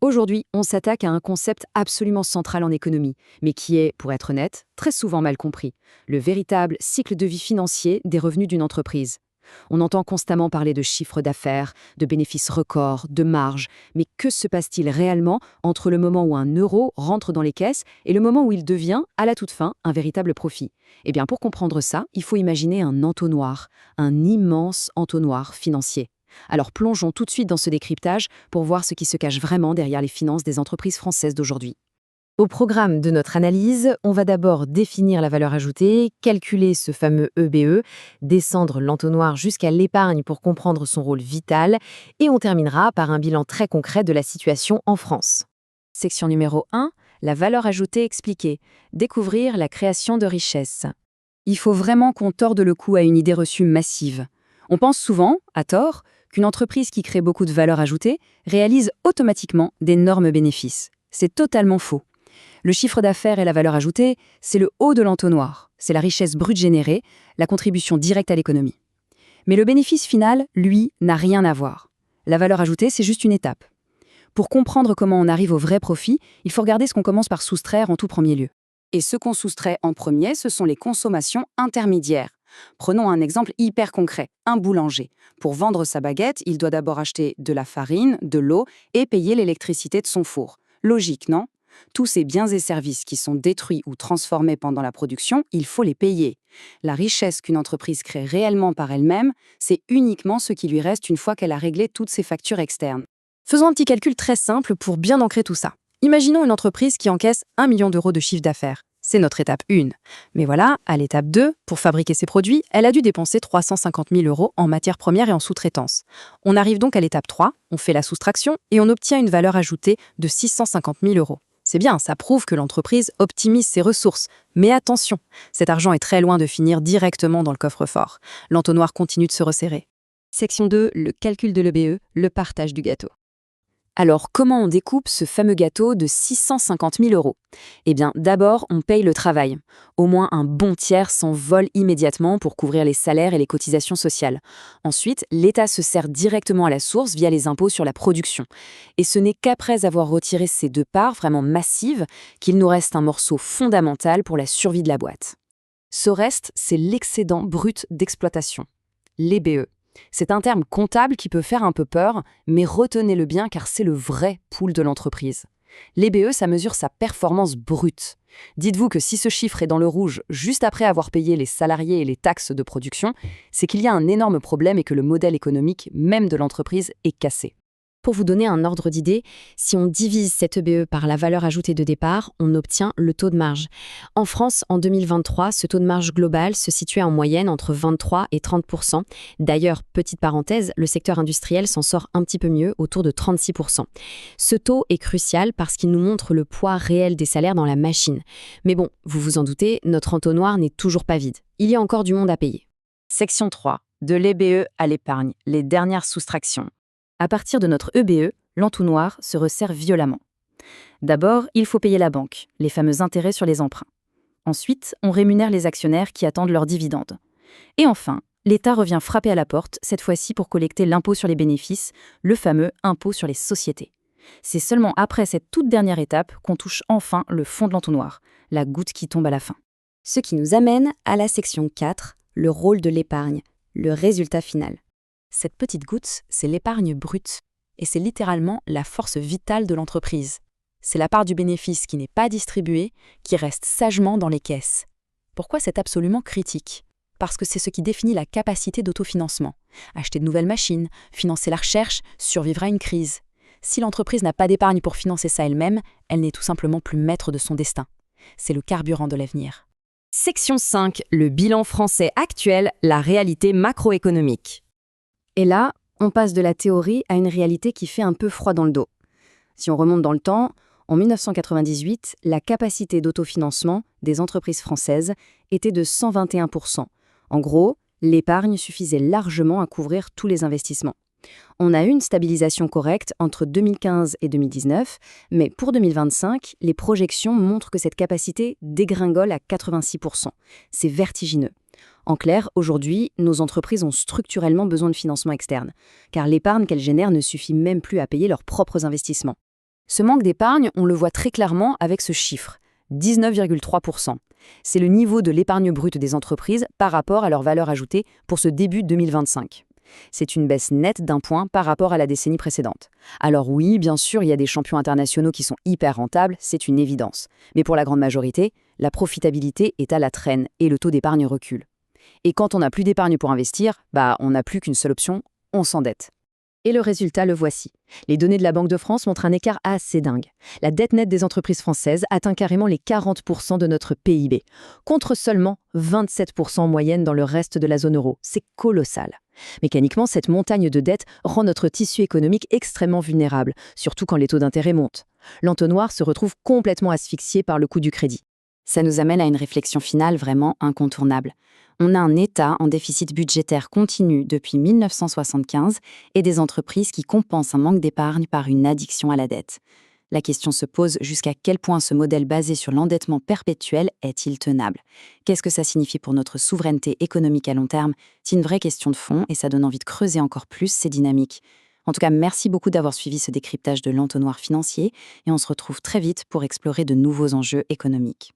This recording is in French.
Aujourd'hui, on s'attaque à un concept absolument central en économie, mais qui est, pour être honnête, très souvent mal compris, le véritable cycle de vie financier des revenus d'une entreprise. On entend constamment parler de chiffre d'affaires, de bénéfices records, de marge, mais que se passe-t-il réellement entre le moment où un euro rentre dans les caisses et le moment où il devient, à la toute fin, un véritable profit? Eh bien, pour comprendre ça, il faut imaginer un entonnoir, un immense entonnoir financier. Alors plongeons tout de suite dans ce décryptage pour voir ce qui se cache vraiment derrière les finances des entreprises françaises d'aujourd'hui. Au programme de notre analyse, on va d'abord définir la valeur ajoutée, calculer ce fameux EBE, descendre l'entonnoir jusqu'à l'épargne pour comprendre son rôle vital, et on terminera par un bilan très concret de la situation en France. Section numéro 1, la valeur ajoutée expliquée. Découvrir la création de richesses. Il faut vraiment qu'on torde le cou à une idée reçue massive. On pense souvent, à tort, qu'une entreprise qui crée beaucoup de valeur ajoutée réalise automatiquement d'énormes bénéfices. C'est totalement faux. Le chiffre d'affaires et la valeur ajoutée, c'est le haut de l'entonnoir, c'est la richesse brute générée, la contribution directe à l'économie. Mais le bénéfice final, lui, n'a rien à voir. La valeur ajoutée, c'est juste une étape. Pour comprendre comment on arrive au vrai profit, il faut regarder ce qu'on commence par soustraire en tout premier lieu. Et ce qu'on soustrait en premier, ce sont les consommations intermédiaires. Prenons un exemple hyper concret, un boulanger. Pour vendre sa baguette, il doit d'abord acheter de la farine, de l'eau et payer l'électricité de son four. Logique, non ? Tous ces biens et services qui sont détruits ou transformés pendant la production, il faut les payer. La richesse qu'une entreprise crée réellement par elle-même, c'est uniquement ce qui lui reste une fois qu'elle a réglé toutes ses factures externes. Faisons un petit calcul très simple pour bien ancrer tout ça. Imaginons une entreprise qui encaisse 1 million d'euros de chiffre d'affaires. C'est notre étape 1. Mais voilà, à l'étape 2, pour fabriquer ses produits, elle a dû dépenser 350 000 euros en matières premières et en sous-traitance. On arrive donc à l'étape 3, on fait la soustraction et on obtient une valeur ajoutée de 650 000 euros. C'est bien, ça prouve que l'entreprise optimise ses ressources. Mais attention, cet argent est très loin de finir directement dans le coffre-fort. L'entonnoir continue de se resserrer. Section 2, le calcul de l'EBE, le partage du gâteau. Alors, comment on découpe ce fameux gâteau de 650 000 euros? Eh bien, d'abord, on paye le travail. Au moins un bon tiers s'envole immédiatement pour couvrir les salaires et les cotisations sociales. Ensuite, l'État se sert directement à la source via les impôts sur la production. Et ce n'est qu'après avoir retiré ces deux parts vraiment massives qu'il nous reste un morceau fondamental pour la survie de la boîte. Ce reste, c'est l'excédent brut d'exploitation, l'EBE. C'est un terme comptable qui peut faire un peu peur, mais retenez-le bien car c'est le vrai pool de l'entreprise. L'EBE, ça mesure sa performance brute. Dites-vous que si ce chiffre est dans le rouge juste après avoir payé les salariés et les taxes de production, c'est qu'il y a un énorme problème et que le modèle économique même de l'entreprise est cassé. Pour vous donner un ordre d'idée, si on divise cette EBE par la valeur ajoutée de départ, on obtient le taux de marge. En France, en 2023, ce taux de marge global se situait en moyenne entre 23 et 30%. D'ailleurs, petite parenthèse, le secteur industriel s'en sort un petit peu mieux, autour de 36%. Ce taux est crucial parce qu'il nous montre le poids réel des salaires dans la machine. Mais bon, vous vous en doutez, notre entonnoir n'est toujours pas vide. Il y a encore du monde à payer. Section 3. De l'EBE à l'épargne, les dernières soustractions. À partir de notre EBE, l'entonnoir se resserre violemment. D'abord, il faut payer la banque, les fameux intérêts sur les emprunts. Ensuite, on rémunère les actionnaires qui attendent leurs dividendes. Et enfin, l'État revient frapper à la porte, cette fois-ci pour collecter l'impôt sur les bénéfices, le fameux impôt sur les sociétés. C'est seulement après cette toute dernière étape qu'on touche enfin le fond de l'entonnoir, la goutte qui tombe à la fin. Ce qui nous amène à la section 4, le rôle de l'épargne, le résultat final. Cette petite goutte, c'est l'épargne brute. Et c'est littéralement la force vitale de l'entreprise. C'est la part du bénéfice qui n'est pas distribuée, qui reste sagement dans les caisses. Pourquoi c'est absolument critique? Parce que c'est ce qui définit la capacité d'autofinancement. Acheter de nouvelles machines, financer la recherche, survivre à une crise. Si l'entreprise n'a pas d'épargne pour financer ça elle-même, elle n'est tout simplement plus maître de son destin. C'est le carburant de l'avenir. Section 5, le bilan français actuel, la réalité macroéconomique. Et là, on passe de la théorie à une réalité qui fait un peu froid dans le dos. Si on remonte dans le temps, en 1998, la capacité d'autofinancement des entreprises françaises était de 121%. En gros, l'épargne suffisait largement à couvrir tous les investissements. On a eu une stabilisation correcte entre 2015 et 2019, mais pour 2025, les projections montrent que cette capacité dégringole à 86%. C'est vertigineux. En clair, aujourd'hui, nos entreprises ont structurellement besoin de financement externe, car l'épargne qu'elles génèrent ne suffit même plus à payer leurs propres investissements. Ce manque d'épargne, on le voit très clairement avec ce chiffre, 19,3%. C'est le niveau de l'épargne brute des entreprises par rapport à leur valeur ajoutée pour ce début 2025. C'est une baisse nette d'un point par rapport à la décennie précédente. Alors oui, bien sûr, il y a des champions internationaux qui sont hyper rentables, c'est une évidence. Mais pour la grande majorité, la profitabilité est à la traîne et le taux d'épargne recule. Et quand on n'a plus d'épargne pour investir, on n'a plus qu'une seule option, on s'endette. Et le résultat, le voici. Les données de la Banque de France montrent un écart assez dingue. La dette nette des entreprises françaises atteint carrément les 40% de notre PIB, contre seulement 27% en moyenne dans le reste de la zone euro. C'est colossal. Mécaniquement, cette montagne de dette rend notre tissu économique extrêmement vulnérable, surtout quand les taux d'intérêt montent. L'entonnoir se retrouve complètement asphyxié par le coût du crédit. Ça nous amène à une réflexion finale vraiment incontournable. On a un État en déficit budgétaire continu depuis 1975 et des entreprises qui compensent un manque d'épargne par une addiction à la dette. La question se pose jusqu'à quel point ce modèle basé sur l'endettement perpétuel est-il tenable? Qu'est-ce que ça signifie pour notre souveraineté économique à long terme? C'est une vraie question de fond et ça donne envie de creuser encore plus ces dynamiques. En tout cas, merci beaucoup d'avoir suivi ce décryptage de l'entonnoir financier et on se retrouve très vite pour explorer de nouveaux enjeux économiques.